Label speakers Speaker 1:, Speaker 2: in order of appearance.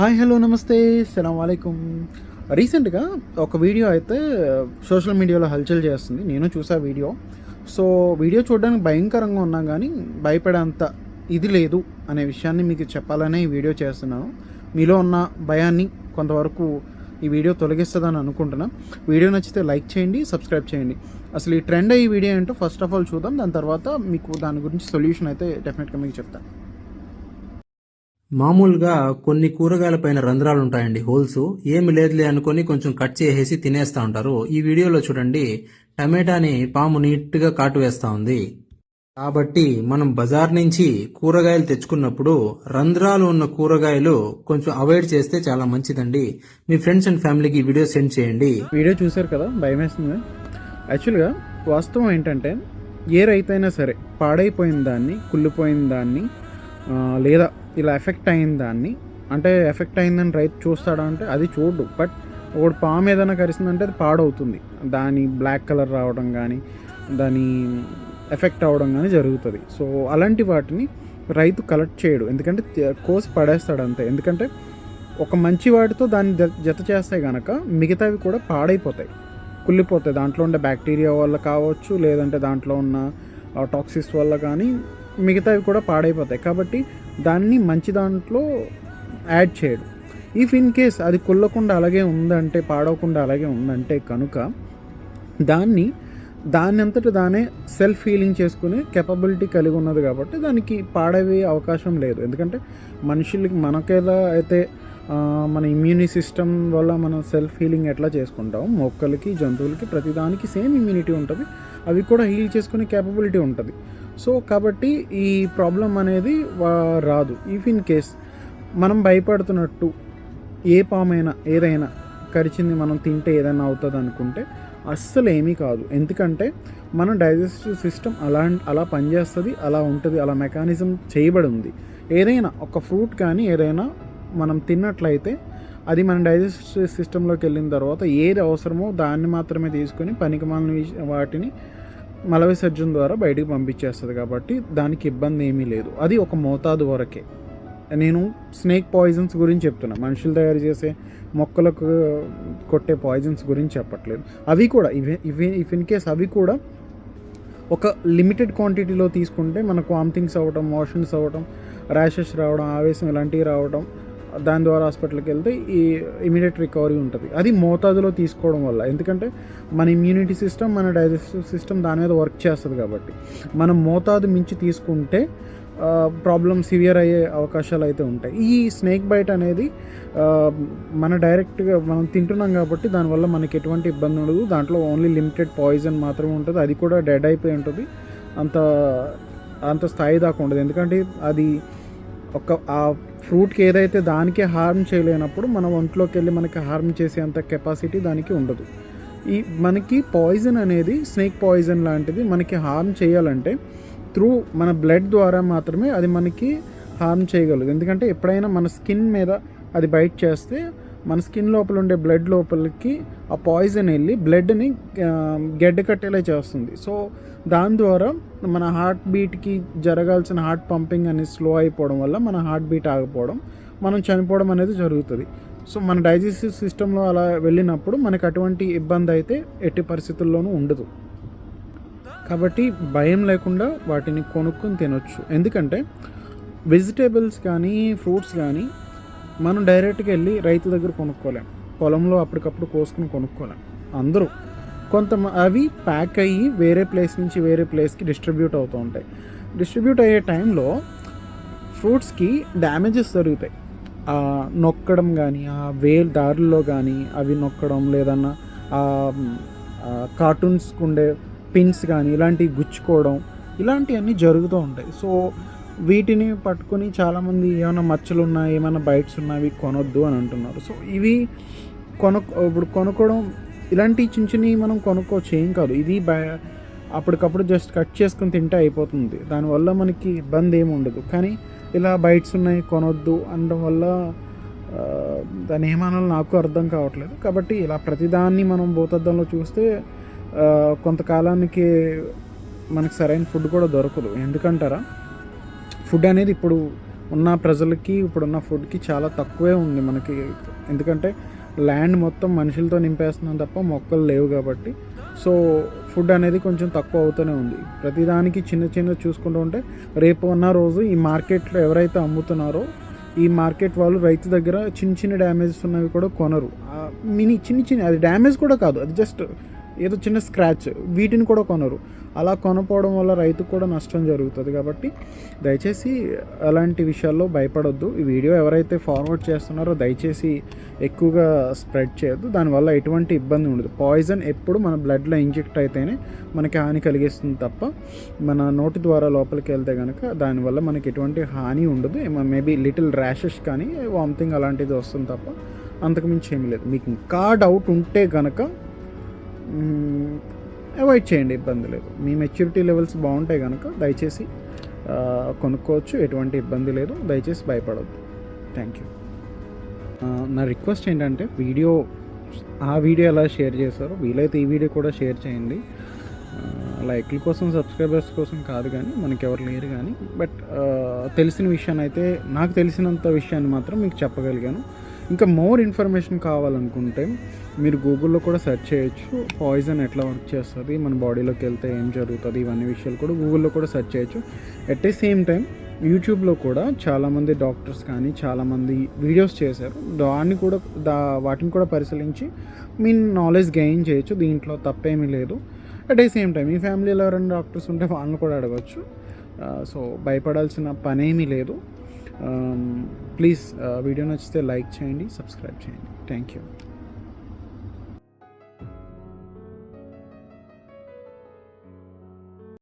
Speaker 1: Hi hello నమస్తే సలాం వాలేకుమ్. రీసెంట్గా ఒక వీడియో అయితే సోషల్ మీడియాలో హల్చల్ చేస్తుంది. నేను చూసా వీడియో. సో వీడియో చూడడానికి భయంకరంగా ఉన్నా కానీ భయపడేంత ఇది లేదు అనే విషయాన్ని మీకు చెప్పాలనే ఈ వీడియో చేస్తున్నాను. మీలో ఉన్న భయాన్ని కొంతవరకు ఈ వీడియో తొలగిస్తుందని అనుకుంటున్నా. వీడియో నచ్చితే లైక్ చేయండి, సబ్స్క్రైబ్ చేయండి. అసలు ఈ ట్రెండ్ ఈ వీడియో ఏంటో ఫస్ట్ ఆఫ్ ఆల్ చూద్దాం. దాని తర్వాత మీకు దాని గురించి సొల్యూషన్ అయితే డెఫినెట్గా మీకు చెప్తాను.
Speaker 2: మామూలుగా కొన్ని కూరగాయల పైన రంధ్రాలు ఉంటాయండి, హోల్స్. ఏమి లేదులే అనుకొని కొంచెం కట్ చేసేసి తినేస్తా ఉంటారు. ఈ వీడియోలో చూడండి, టమాటాని పాము నీట్ గా కాటు వేస్తా ఉంది. కాబట్టి మనం బజార్ నుంచి కూరగాయలు తెచ్చుకున్నప్పుడు రంధ్రాలు ఉన్న కూరగాయలు కొంచెం అవాయిడ్ చేస్తే చాలా మంచిదండి. మీ ఫ్రెండ్స్ అండ్ ఫ్యామిలీకి ఈ వీడియో సెండ్ చేయండి.
Speaker 1: వీడియో చూసారు కదా, భయం వేస్తుంది. యాక్చువల్గా వాస్తవం ఏంటంటే, ఏ రైతైనా సరే పాడైపోయిన దాన్ని, కుళ్ళిపోయిన దాన్ని, లేదా ఇలా ఎఫెక్ట్ అయిన దాన్ని, అంటే ఎఫెక్ట్ అయిందని రైతు చూస్తాడా అంటే అది చూడు. బట్ ఒకటి పాము ఏదైనా కరిసిందంటే అది పాడవుతుంది. దాని బ్లాక్ కలర్ రావడం కానీ, దాని ఎఫెక్ట్ అవ్వడం కానీ జరుగుతుంది. సో అలాంటి వాటిని రైతు కలెక్ట్ చేయడు, ఎందుకంటే కోసి పడేస్తాడు అంతే. ఎందుకంటే ఒక మంచి వాటితో దాన్ని జత చేస్తే కనుక మిగతావి కూడా పాడైపోతాయి, కుళ్ళిపోతాయి. దాంట్లో ఉండే బ్యాక్టీరియా వల్ల కావచ్చు, లేదంటే దాంట్లో ఉన్న టాక్సిక్స్ వల్ల కానీ మిగతావి కూడా పాడైపోతాయి. కాబట్టి దాన్ని మంచి దాంట్లో యాడ్ చేయడు. ఇఫ్ ఇన్ కేస్ అది కుళ్ళకుండా అలాగే ఉందంటే, పాడవకుండా అలాగే ఉందంటే కనుక దాన్ని అంతటా దానే సెల్ఫ్ హీలింగ్ చేసుకునే కెపబిలిటీ కలిగి ఉన్నది. కాబట్టి దానికి పాడవే అవకాశం లేదు. ఎందుకంటే మనుషులకి మనకేలా అయితే మన ఇమ్యూని సిస్టమ్ వల్ల మనం సెల్ఫ్ హీలింగ్ ఎట్లా చేసుకుంటాం, మొక్కలకి, జంతువులకి, ప్రతిదానికి సేమ్ ఇమ్యూనిటీ ఉంటుంది. అవి కూడా హీల్ చేసుకునే కేపబిలిటీ ఉంటుంది. సో కాబట్టి ఈ ప్రాబ్లం అనేది రాదు. ఇఫ్ ఇన్ కేస్ మనం భయపడుతున్నట్టు ఏ పామైనా ఏదైనా కరిచింది మనం తింటే ఏదైనా అవుతుంది అనుకుంటే అస్సలు ఏమీ కాదు. ఎందుకంటే మన డైజెస్టివ్ సిస్టమ్ అలా పనిచేస్తుంది, అలా ఉంటుంది, అలా మెకానిజం చేయబడి ఉంది. ఏదైనా ఒక ఫ్రూట్ కానీ ఏదైనా మనం తిన్నట్లయితే అది మన డైజెస్టివ్ సిస్టంలోకి వెళ్ళిన తర్వాత ఏది అవసరమో దాన్ని మాత్రమే తీసుకొని పనికిమాలిన వాటిని మల విసర్జన ద్వారా బయటికి పంపించేస్తుంది. కాబట్టి దానికి ఇబ్బంది ఏమీ లేదు. అది ఒక మోతాదు వరకే. నేను స్నేక్ పాయిజన్స్ గురించి చెప్తున్నా, మనుషులు తయారు చేసే మొక్కలకు కొట్టే పాయిజన్స్ గురించి చెప్పట్లేదు. అవి కూడా ఇఫ్ ఇన్ కేస్ అవి కూడా ఒక లిమిటెడ్ క్వాంటిటీలో తీసుకుంటే మనకు వామిటింగ్స్ అవ్వడం, మోషన్స్ అవ్వడం, ర్యాషెస్ రావడం, ఆవేశం ఇలాంటివి రావడం, దాని ద్వారా హాస్పిటల్కి వెళ్తే ఈ ఇమీడియట్ రికవరీ ఉంటుంది. అది మోతాదులో తీసుకోవడం వల్ల. ఎందుకంటే మన ఇమ్యూనిటీ సిస్టమ్, మన డైజెస్టివ్ సిస్టమ్ దాని మీద వర్క్ చేస్తుంది. కాబట్టి మనం మోతాదు మించి తీసుకుంటే ప్రాబ్లం సివియర్ అయ్యే అవకాశాలు అయితే ఉంటాయి. ఈ స్నేక్ బైట్ అనేది మన డైరెక్ట్గా మనం తింటున్నాం కాబట్టి దానివల్ల మనకి ఎటువంటి ఇబ్బంది ఉండదు. దాంట్లో ఓన్లీ లిమిటెడ్ పాయిజన్ మాత్రమే ఉంటుంది. అది కూడా డెడ్ అయిపోయి ఉంటుంది. అంత స్థాయి దాకా ఉండదు. ఎందుకంటే అది ఆ ఫ్రూట్కి ఏదైతే దానికే హార్మ్ చేయలేనప్పుడు మన ఒంట్లోకి వెళ్ళి మనకి హార్మ్ చేసే అంత కెపాసిటీ దానికి ఉండదు. మనకి పాయిజన్ అనేది స్నేక్ పాయిజన్ లాంటిది మనకి హార్మ్ చేయాలంటే త్రూ మన బ్లడ్ ద్వారా మాత్రమే అది మనకి హార్మ్ చేయగలదు. ఎందుకంటే ఎప్పుడైనా మన స్కిన్ మీద అది బైట్ చేస్తే మన స్కిన్ లోపల ఉండే బ్లడ్ లోపలికి ఆ పాయిజన్ వెళ్ళి బ్లడ్ని గడ్డ కట్టేలా చేస్తుంది. సో దాని ద్వారా మన హార్ట్ బీట్కి జరగాల్సిన హార్ట్ పంపింగ్ అనేది స్లో అయిపోవడం వల్ల మన హార్ట్ బీట్ ఆగిపోవడం, మనం చనిపోవడం అనేది జరుగుతుంది. సో మన డైజెస్టివ్ సిస్టంలో అలా వెళ్ళినప్పుడు మనకు అటువంటి ఇబ్బంది అయితే ఎట్టి పరిస్థితుల్లోనూ ఉండదు. కాబట్టి భయం లేకుండా వాటిని కొనుక్కొని తినొచ్చు. ఎందుకంటే వెజిటేబుల్స్ కానీ ఫ్రూట్స్ కానీ మనం డైరెక్ట్గా వెళ్ళి రైతు దగ్గర కొనుక్కోలేం, పొలంలో అప్పటికప్పుడు కోసుకుని కొనుక్కోలేం అందరూ. అవి ప్యాక్ అయ్యి వేరే ప్లేస్ నుంచి వేరే ప్లేస్కి డిస్ట్రిబ్యూట్ అవుతూ ఉంటాయి. డిస్ట్రిబ్యూట్ అయ్యే టైంలో ఫ్రూట్స్కి డ్యామేజెస్ జరుగుతాయి. నొక్కడం కానీ, ఆ దారుల్లో కానీ అవి నొక్కడం, లేదన్నా కార్టూన్స్కి ఉండే పిన్స్ కానీ ఇలాంటివి గుచ్చుకోవడం, ఇలాంటివన్నీ జరుగుతూ ఉంటాయి. సో వీటిని పట్టుకొని చాలామంది ఏమైనా మచ్చలు ఉన్నా, ఏమైనా బైట్స్ ఉన్నా అవి కొనొద్దు అని అంటున్నారు. సో ఇవి ఇప్పుడు కొనుక్కోవడం, ఇలాంటి చిన్న చిన్నవి మనం కొనుక్కోవచ్చు, ఏం కాదు. ఇది అప్పటికప్పుడు జస్ట్ కట్ చేసుకుని తింటే అయిపోతుంది. దానివల్ల మనకి ఇబ్బంది ఏమి ఉండదు. కానీ ఇలా బైట్స్ ఉన్నాయి కొనొద్దు అనడం వల్ల దాని ఏమనాలో నాకు అర్థం కావట్లేదు. కాబట్టి ఇలా ప్రతిదాన్ని మనం భూతద్దంలో చూస్తే కొంతకాలానికి మనకు సరైన ఫుడ్ కూడా దొరకదు. ఎందుకంటారా, ఫుడ్ అనేది ఇప్పుడు ఉన్న ప్రజలకి ఇప్పుడున్న ఫుడ్కి చాలా తక్కువే ఉంది మనకి. ఎందుకంటే ల్యాండ్ మొత్తం మనుషులతో నింపేస్తున్నాం తప్ప మొక్కలు లేవు కాబట్టి. సో ఫుడ్ అనేది కొంచెం తక్కువ అవుతూనే ఉంది. ప్రతిదానికి చిన్న చిన్న చూసుకుంటూ ఉంటే రేపు ఉన్న రోజు ఈ మార్కెట్లో ఎవరైతే అమ్ముతున్నారో ఈ మార్కెట్ వాళ్ళు రైతు దగ్గర చిన్న చిన్న డ్యామేజెస్ ఉన్నవి కూడా కొనరు. చిన్న అది డ్యామేజ్ కూడా కాదు, అది జస్ట్ ఏదో చిన్న స్క్రాచ్, వీటిని కూడా కొనరు. అలా కొనపోవడం వల్ల రైతుకు కూడా నష్టం జరుగుతుంది. కాబట్టి దయచేసి అలాంటి విషయాల్లో భయపడొద్దు. ఈ వీడియో ఎవరైతే ఫార్వర్డ్ చేస్తున్నారో దయచేసి ఎక్కువగా స్ప్రెడ్ చేయొద్దు. దానివల్ల ఎటువంటి ఇబ్బంది ఉండదు. పాయిజన్ ఎప్పుడు మన బ్లడ్లో ఇంజెక్ట్ అయితేనే మనకి హాని కలిగిస్తుంది తప్ప మన నోటి ద్వారా లోపలికి వెళ్తే కనుక దానివల్ల మనకి ఎటువంటి హాని ఉండదు. మేబీ లిటిల్ ర్యాషెస్ కానీ వామిటింగ్ అలాంటిది వస్తుంది తప్ప అంతకుమించి ఏమీ లేదు. మీకు ఇంకా డౌట్ ఉంటే కనుక అవాయిడ్ చేయండి, ఇబ్బంది లేదు. మీ మెచ్యూరిటీ లెవెల్స్ బాగుంటాయి కనుక దయచేసి కొనుక్కోవచ్చు, ఎటువంటి ఇబ్బంది లేదు. దయచేసి భయపడవద్దు. Thank you. నా రిక్వెస్ట్ ఏంటంటే ఆ వీడియో ఎలా షేర్ చేశారో వీలైతే ఈ వీడియో కూడా షేర్ చేయండి. లైక్ల కోసం సబ్స్క్రైబర్స్ కోసం కాదు కానీ, మనకి ఎవరు లేరు కానీ, బట్ తెలిసిన విషయాన్ని అయితే నాకు తెలిసినంత విషయాన్ని మాత్రం మీకు చెప్పగలిగాను. ఇంకా మోర్ ఇన్ఫర్మేషన్ కావాలనుకుంటే మీరు గూగుల్లో కూడా సెర్చ్ చేయొచ్చు. పాయిజన్ ఎట్లా వర్క్ చేస్తుంది, మన బాడీలోకి వెళ్తే ఏం జరుగుతుంది, ఇవన్నీ విషయాలు కూడా గూగుల్లో కూడా సెర్చ్ చేయొచ్చు. ఎట్ ద సేమ్ టైం యూట్యూబ్లో కూడా చాలామంది డాక్టర్స్ కానీ చాలామంది వీడియోస్ చేశారు. వాటిని కూడా పరిశీలించి మీ నాలెడ్జ్ గెయిన్ చేయొచ్చు. దీంట్లో తప్పేమీ లేదు. అట్ ద సేమ్ టైం మీ ఫ్యామిలీలో ఎవరైనా డాక్టర్స్ ఉంటే వాళ్ళని కూడా అడగవచ్చు. సో భయపడాల్సిన పనేమీ లేదు. ప్లీజ్ వీడియో నచ్చితే లైక్ చేయండి, సబ్స్క్రైబ్ చేయండి. Thank you.